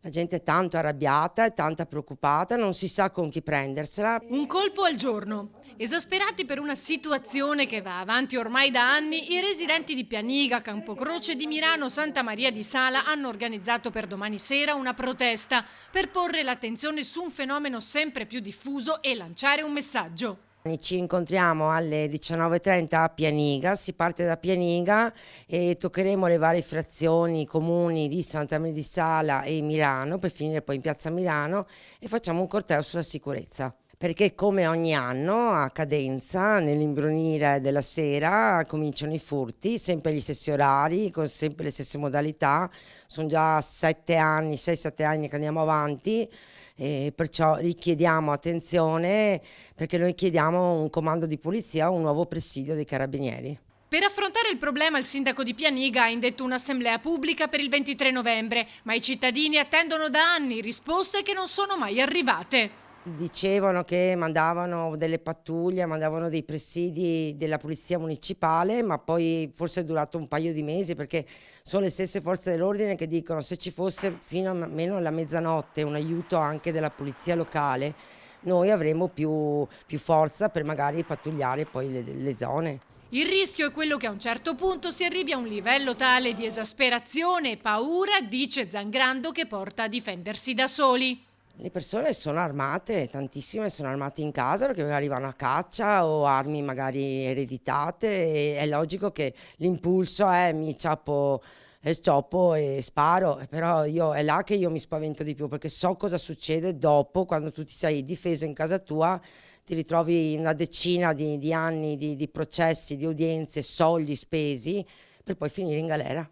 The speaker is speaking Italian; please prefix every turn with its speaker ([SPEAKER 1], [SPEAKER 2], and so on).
[SPEAKER 1] La gente è tanto arrabbiata, è tanto preoccupata, non si sa con chi prendersela.
[SPEAKER 2] Un colpo al giorno. Esasperati per una situazione che va avanti ormai da anni, i residenti di Pianiga, Campocroce di Milano, Santa Maria di Sala hanno organizzato per domani sera una protesta per porre l'attenzione su un fenomeno sempre più diffuso e lanciare un messaggio.
[SPEAKER 1] Ci incontriamo alle 19:30 a Pianiga, si parte da Pianiga e toccheremo le varie frazioni, i comuni di Santa Maria di Sala e Milano per finire poi in piazza Milano e facciamo un corteo sulla sicurezza. Perché come ogni anno a cadenza, nell'imbrunire della sera, cominciano i furti, sempre gli stessi orari, con sempre le stesse modalità. Sono già 7 anni, 6-7 anni che andiamo avanti e perciò richiediamo attenzione perché noi chiediamo un comando di polizia, un nuovo presidio dei carabinieri.
[SPEAKER 2] Per affrontare il problema, il sindaco di Pianiga ha indetto un'assemblea pubblica per il 23 novembre, ma i cittadini attendono da anni risposte che non sono mai arrivate.
[SPEAKER 1] Dicevano che mandavano delle pattuglie, mandavano dei presidi della polizia municipale, ma poi forse è durato un paio di mesi perché sono le stesse forze dell'ordine che dicono se ci fosse fino a meno alla mezzanotte un aiuto anche della polizia locale, noi avremo più forza per magari pattugliare poi le zone.
[SPEAKER 2] Il rischio è quello che a un certo punto si arrivi a un livello tale di esasperazione e paura, dice Zangrando, che porta a difendersi da soli.
[SPEAKER 1] Le persone sono armate, tantissime sono armate in casa perché magari vanno a caccia o armi magari ereditate e è logico che l'impulso è mi ciappo e scioppo e sparo, però è là che io mi spavento di più perché so cosa succede dopo quando tu ti sei difeso in casa tua, ti ritrovi una decina di anni di processi, di udienze, soldi spesi per poi finire in galera.